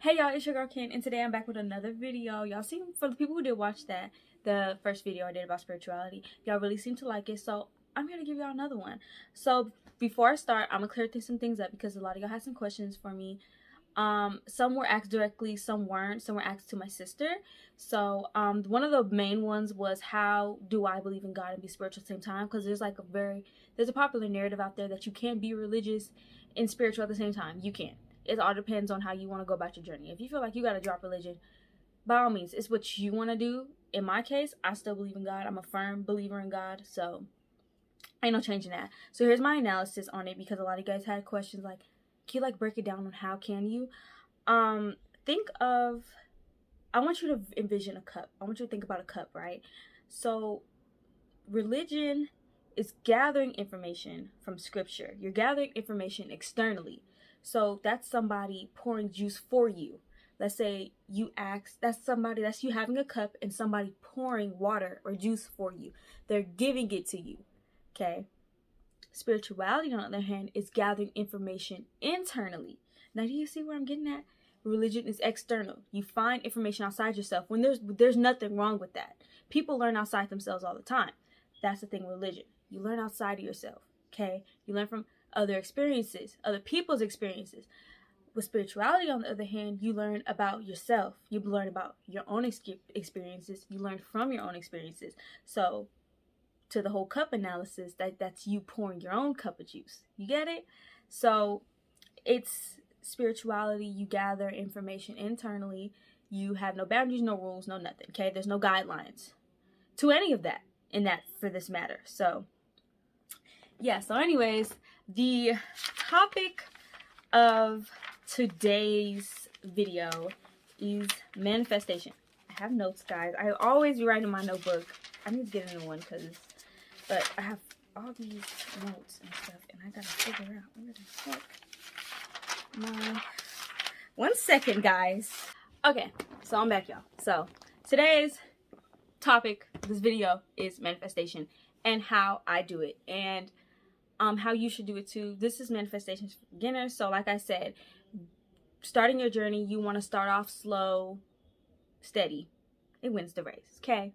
Hey y'all, it's your girl Ken, and today I'm back with another video. Y'all seem, for the people who did watch that, the first video I did about spirituality, y'all really seem to like it, so I'm here to give y'all another one. So before I start, I'm gonna clear some things up because a lot of y'all had some questions for me. Some were asked directly, some weren't. Some were asked to my sister. So one of the main ones was, how do I believe in God and be spiritual at the same time? Because there's a popular narrative out there that you can't be religious and spiritual at the same time. You can't. It all depends on how you want to go about your journey. If you feel like you got to drop religion, by all means, it's what you want to do. In my case, I still believe in God. I'm a firm believer in God, so ain't no changing that. So here's my analysis on it, because a lot of you guys had questions like, can you break it down on how can you? Think of, I want you to envision a cup. I want you to think about a cup, right? So religion is gathering information from scripture. You're gathering information externally. So that's somebody pouring juice for you. Let's say you ask, that's you having a cup and somebody pouring water or juice for you. They're giving it to you. Okay. Spirituality, on the other hand, is gathering information internally. Now, do you see where I'm getting at? Religion is external. You find information outside yourself when there's nothing wrong with that. People learn outside themselves all the time. That's the thing with religion. You learn outside of yourself. Okay. You learn from other experiences, other people's experiences. With spirituality, on the other hand, you learn about yourself. You learn about your own experiences. You learn from your own experiences. So to the whole cup analysis, that's you pouring your own cup of juice. You get it? So it's spirituality. You gather information internally. You have no boundaries, no rules, no nothing. Okay? There's no guidelines to any of that in that for this matter. So yeah, so anyways, the topic of today's video is manifestation. I have notes, guys. I always be writing in my notebook. I need to get a new one but I have all these notes and stuff, and I gotta figure out where the heck my... 1 second, guys. Okay, so I'm back, y'all. So today's topic, this video, is manifestation and how I do it, and how you should do it too. This is manifestations for beginners. So like I said, starting your journey, you want to start off slow, steady. It wins the race. Okay.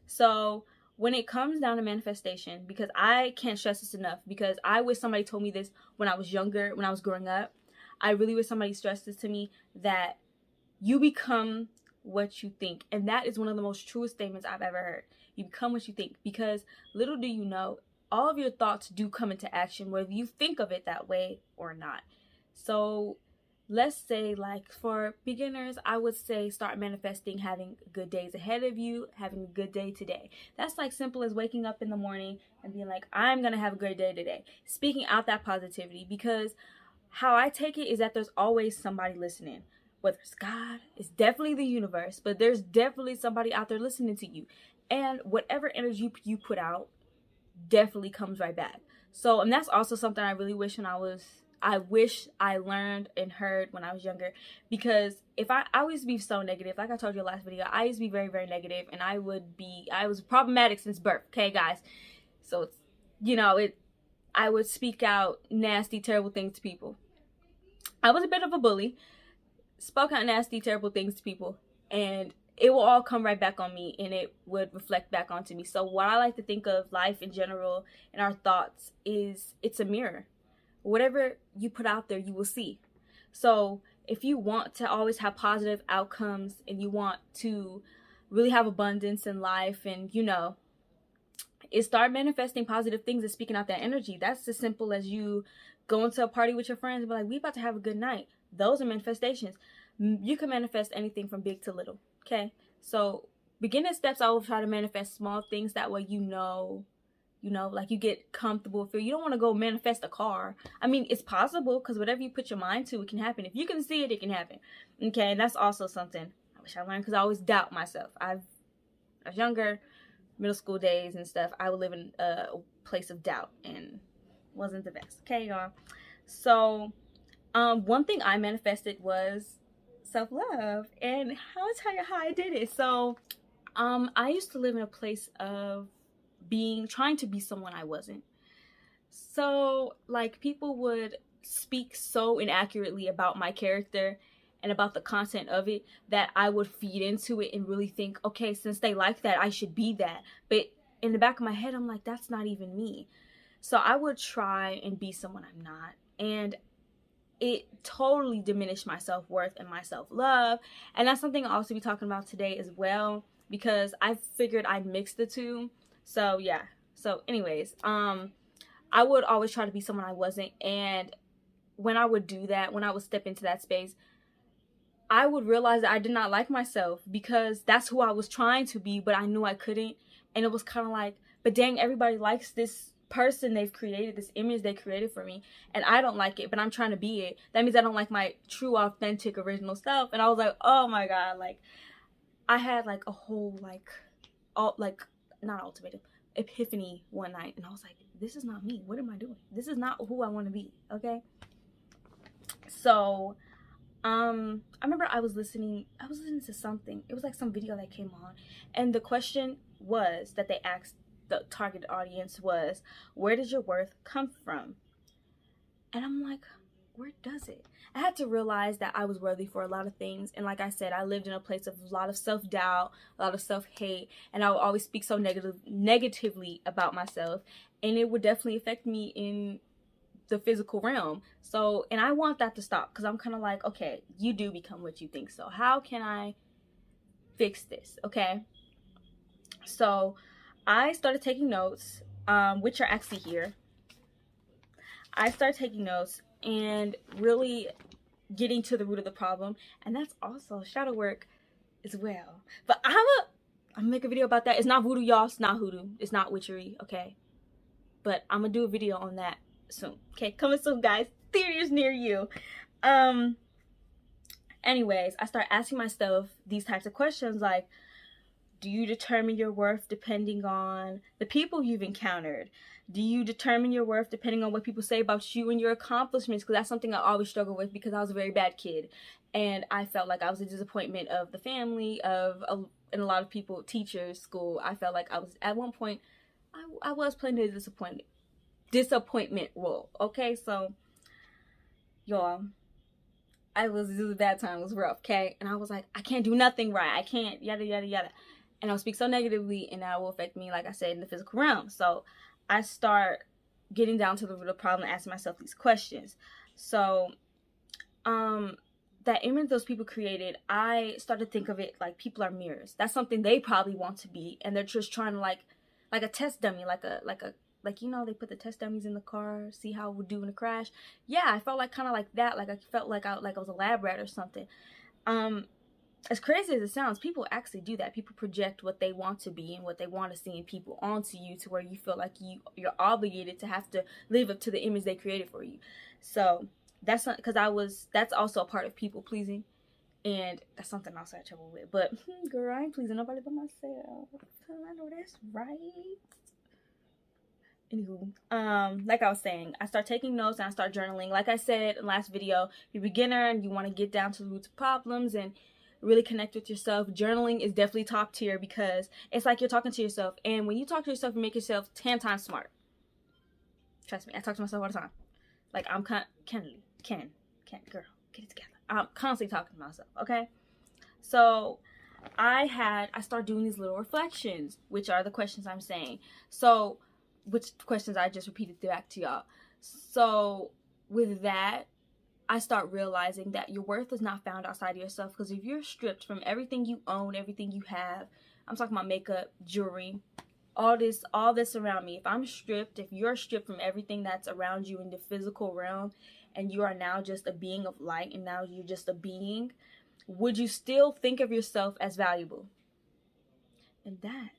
So when it comes down to manifestation, because I can't stress this enough, because I wish somebody told me this when I was younger, when I was growing up. I really wish somebody stressed this to me, that you become what you think. And that is one of the most truest statements I've ever heard. You become what you think, because little do you know, all of your thoughts do come into action, whether you think of it that way or not. So let's say, like, for beginners, I would say start manifesting having good days ahead of you, having a good day today. That's like simple as waking up in the morning and being like, I'm going to have a great day today. Speaking out that positivity, because how I take it is that there's always somebody listening. Whether it's God, it's definitely the universe, but there's definitely somebody out there listening to you. And whatever energy you put out definitely comes right back. So, and that's also something I really wish I learned and heard when I was younger, because if I always be so negative, like I told you last video, I used to be very, very negative, and I was problematic since birth. Okay, guys. So it's, I would speak out nasty, terrible things to people. I was a bit of a bully, spoke out nasty, terrible things to people, and it will all come right back on me, and it would reflect back onto me. So what I like to think of life in general and our thoughts is, it's a mirror. Whatever you put out there, you will see. So if you want to always have positive outcomes, and you want to really have abundance in life, and start manifesting positive things and speaking out that energy. That's as simple as you going to a party with your friends and be like, we about to have a good night. Those are manifestations. You can manifest anything from big to little. Okay, so beginning steps, I will try to manifest small things. That way, like you get comfortable. Feel you don't want to go manifest a car. I mean, it's possible, because whatever you put your mind to, it can happen. If you can see it, it can happen. Okay, and that's also something I wish I learned, because I always doubt myself. I was younger, middle school days and stuff, I would live in a place of doubt, and wasn't the best. Okay, y'all. So one thing I manifested was self-love, and I'll tell you how I did it. So I used to live in a place of trying to be someone I wasn't. So like, people would speak so inaccurately about my character, and about the content of it, that I would feed into it and really think, okay, since they like that, I should be that. But in the back of my head, I'm like, that's not even me. So I would try and be someone I'm not. And it totally diminished my self-worth and my self-love. And that's something I'll also be talking about today as well, because I figured I'd mix the two. So yeah. So anyways, I would always try to be someone I wasn't. And when I would do that, when I would step into that space, I would realize that I did not like myself, because that's who I was trying to be, but I knew I couldn't. And it was kind of like, but dang, everybody likes this person they've created, this image they created for me, and I don't like it, but I'm trying to be it. That means I don't like my true, authentic, original self. And I was like, oh my God, like I had like a whole not ultimatum, epiphany one night, and I was like, this is not me. What am I doing? This is not who I want to be. Okay. So I remember I was listening to something. It was like some video that came on, and the question was that they asked the target audience was, where does your worth come from? And I'm like, where does it? I had to realize that I was worthy for a lot of things. And like I said, I lived in a place of a lot of self-doubt, a lot of self-hate, and I would always speak so negatively about myself, and it would definitely affect me in the physical realm. So, and I want that to stop, because I'm kind of like, okay, you do become what you think. So how can I fix this? Okay. So I started taking notes, which are actually here. I started taking notes and really getting to the root of the problem. And that's also shadow work as well. But I'm gonna make a video about that. It's not voodoo, y'all. It's not hoodoo. It's not witchery, okay? But I'm gonna do a video on that soon. Okay, coming soon, guys. Theaters near you. Anyways, I start asking myself these types of questions like, do you determine your worth depending on the people you've encountered? Do you determine your worth depending on what people say about you and your accomplishments? Because that's something I always struggle with, because I was a very bad kid. And I felt like I was a disappointment of the family, and a lot of people, teachers, school. I felt like I was, at one point, I was playing the disappointment role. Okay, so, y'all, it was a bad time. It was rough, okay? And I was like, I can't do nothing right. I can't, yada, yada, yada. And I'll speak so negatively, and that will affect me, like I said, in the physical realm. So I start getting down to the root of the problem and asking myself these questions. So that image those people created, I started to think of it like people are mirrors. That's something they probably want to be, and they're just trying to like a test dummy, like you know, they put the test dummies in the car, see how it would do in a crash. Yeah, I felt like kind of like that. Like I felt like I was a lab rat or something. As crazy as it sounds, people actually do that. People project what they want to be and what they want to see in people onto you, to where you feel like you're obligated to have to live up to the image they created for you. So that's not, because that's also a part of people pleasing, and that's something else I had trouble with. But girl, I ain't pleasing nobody but myself. I know that's right. Anywho, like I was saying, I start taking notes and I start journaling. Like I said in the last video, if you're a beginner and you want to get down to the roots of problems and really connect with yourself, journaling is definitely top tier, because it's like you're talking to yourself. And when you talk to yourself, you make yourself 10 times smarter. Trust me, I talk to myself all the time. Like, I'm Ken, girl, get it together. I'm constantly talking to myself, okay? So I started doing these little reflections, which are the questions I'm saying. So, which questions I just repeated back to y'all. So with that, I start realizing that your worth is not found outside of yourself. Because if you're stripped from everything you own, everything you have, I'm talking about makeup, jewelry, all this around me. If you're stripped from everything that's around you in the physical realm, and you are now just a being of light, and now you're just a being, would you still think of yourself as valuable? And that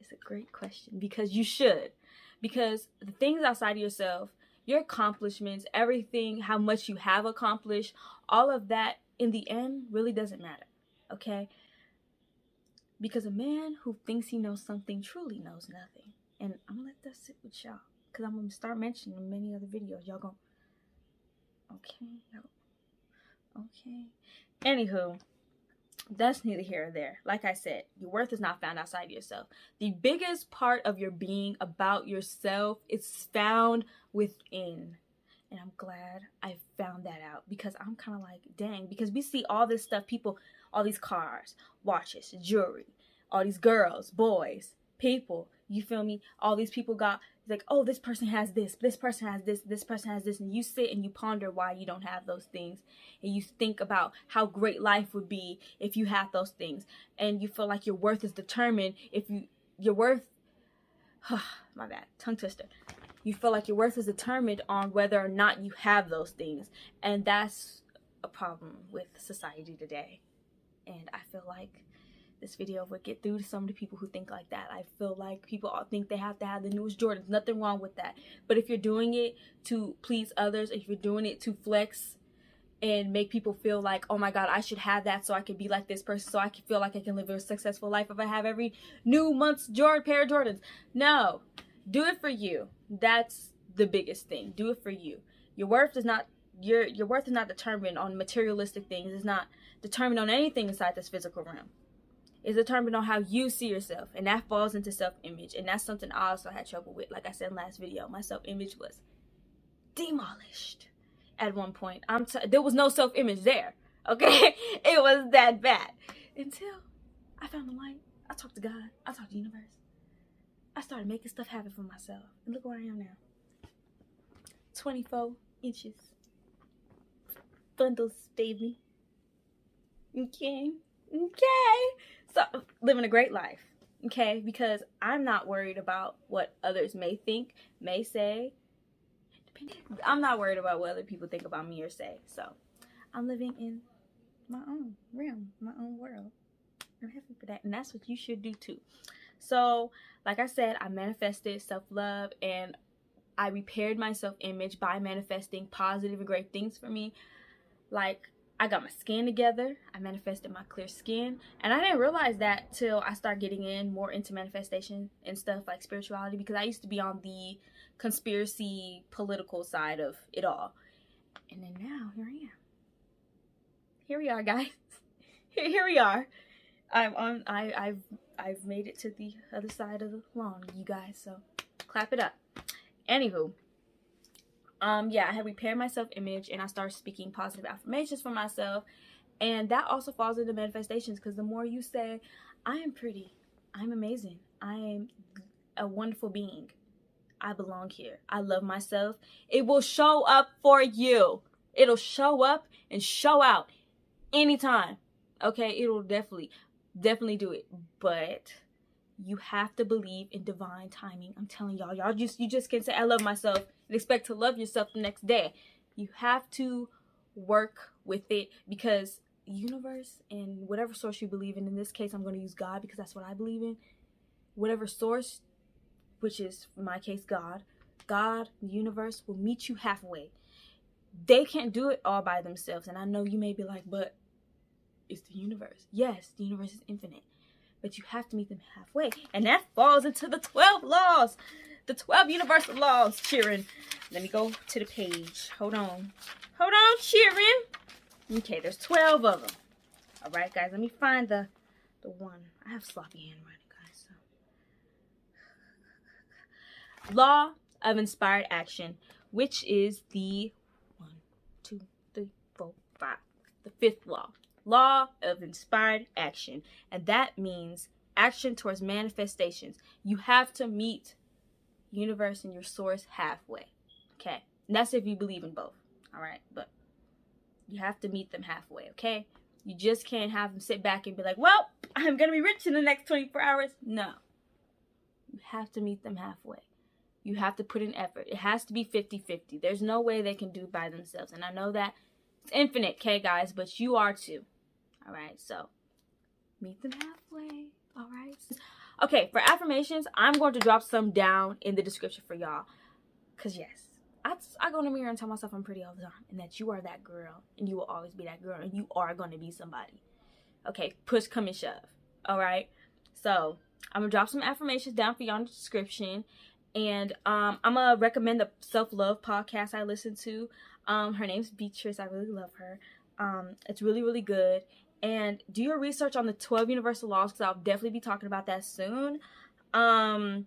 is a great question, because you should. Because the things outside of yourself, your accomplishments, everything, how much you have accomplished, all of that in the end really doesn't matter, okay? Because a man who thinks he knows something truly knows nothing. And I'm gonna let that sit with y'all, because I'm gonna start mentioning in many other videos. Y'all gonna, okay. Anywho, that's neither here or there. Like I said, your worth is not found outside of yourself. The biggest part of your being about yourself is found within. And I'm glad I found that out, because I'm kind of like, dang, because we see all this stuff, people, all these cars, watches, jewelry, all these girls, boys, people, you feel me? All these people got, like, oh, this person has this person has this person has this. And you sit and you ponder why you don't have those things. And you think about how great life would be if you had those things. And you feel like your worth is determined if your worth, my bad, tongue twister. You feel like your worth is determined on whether or not you have those things. And that's a problem with society today. And I feel like this video would get through to some of the people who think like that. I feel like people all think they have to have the newest Jordans. Nothing wrong with that. But if you're doing it to please others, if you're doing it to flex and make people feel like, oh my God, I should have that so I can be like this person, so I can feel like I can live a successful life if I have every new month's pair of Jordans. No, do it for you. That's the biggest thing. Do it for you. Your worth is not your worth is not determined on materialistic things. It's not determined on anything inside this physical realm. It's determined on how you see yourself, and that falls into self-image. And that's something I also had trouble with. Like I said in last video, my self-image was demolished at one point. There was no self-image there, okay? It was that bad until I found the light. I talked to God. I talked to the universe. I started making stuff happen for myself, and look where I am now. 24 inches, bundles, baby. Okay. So, living a great life, okay? Because I'm not worried about what others may think, may say. I'm not worried about what other people think about me or say. So, I'm living in my own realm, my own world. I'm happy for that, and that's what you should do too. So, like I said, I manifested self-love, and I repaired my self-image by manifesting positive and great things for me. Like, I got my skin together. I manifested my clear skin. And I didn't realize that till I started getting more into manifestation and stuff like spirituality, because I used to be on the conspiracy political side of it all. And then now, here I am. Here we are, guys. Here we are. I've made it to the other side of the lawn, you guys. So clap it up. Anywho. Yeah, I had repaired my self-image, and I started speaking positive affirmations for myself. And that also falls into manifestations, because the more you say, I am pretty, I'm amazing, I am a wonderful being, I belong here, I love myself, it will show up for you. It'll show up and show out anytime. Okay, it'll definitely do it. But you have to believe in divine timing. I'm telling y'all, you just can't say I love myself and expect to love yourself the next day. You have to work with it, because the universe and whatever source you believe in this case, I'm going to use God because that's what I believe in. Whatever source, which is in my case God, the universe will meet you halfway. They can't do it all by themselves. And I know you may be like, but it's the universe. Yes, the universe is infinite. But you have to meet them halfway. And that falls into the 12 laws. The 12 universal laws, Sharon. Let me go to the page. Hold on, Sharon. Okay, there's 12 of them. All right, guys. Let me find the one. I have sloppy handwriting, guys. So. Law of inspired action, which is the 1, 2, 3, 4, 5. The 5th law. Law of inspired action. And that means action towards manifestations. You have to meet universe and your source halfway. Okay? And that's if you believe in both. Alright? But you have to meet them halfway. Okay? You just can't have them sit back and be like, well, I'm going to be rich in the next 24 hours. No. You have to meet them halfway. You have to put in effort. It has to be 50-50. There's no way they can do it by themselves. And I know that it's infinite, okay, guys? But you are too. Alright, so meet them halfway. Alright. Okay, for affirmations, I'm going to drop some down in the description for y'all. Because, yes, I go in the mirror and tell myself I'm pretty all the time. And that you are that girl. And you will always be that girl. And you are going to be somebody. Okay, push, come, and shove. Alright. So, I'm going to drop some affirmations down for y'all in the description. And I'm going to recommend the self-love podcast I listen to. Her name's Beatrice. I really love her. It's really, really good. And do your research on the 12 universal laws, because I'll definitely be talking about that soon. I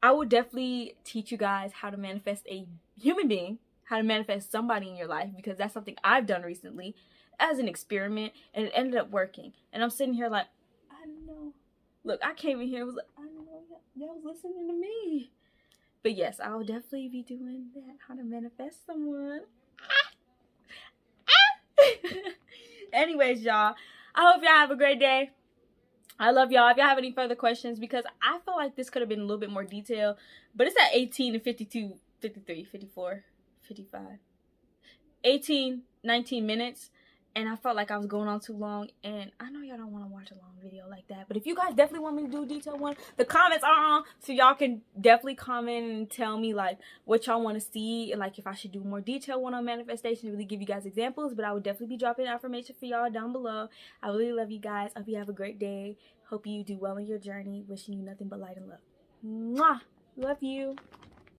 will definitely teach you guys how to manifest a human being, how to manifest somebody in your life, because that's something I've done recently as an experiment, and it ended up working. And I'm sitting here like, I know. Look, I came in here and was like, I know y'all was listening to me. But yes, I'll definitely be doing that, how to manifest someone. Anyways, y'all, I hope y'all have a great day. I love y'all. If y'all have any further questions, because I feel like this could have been a little bit more detailed, but it's at 18 and 52, 53, 54, 55, 18, 19 minutes. And I felt like I was going on too long, and I know y'all don't want to watch a long video like that, but if you guys definitely want me to do a detailed one, the comments are on, so y'all can definitely comment and tell me like what y'all want to see, and like if I should do more detailed one on manifestation to really give you guys examples. But I would definitely be dropping affirmation for y'all down below. I really love you guys. Hope you have a great day. Hope you do well in your journey. Wishing you nothing but light and love. Mwah! Love you.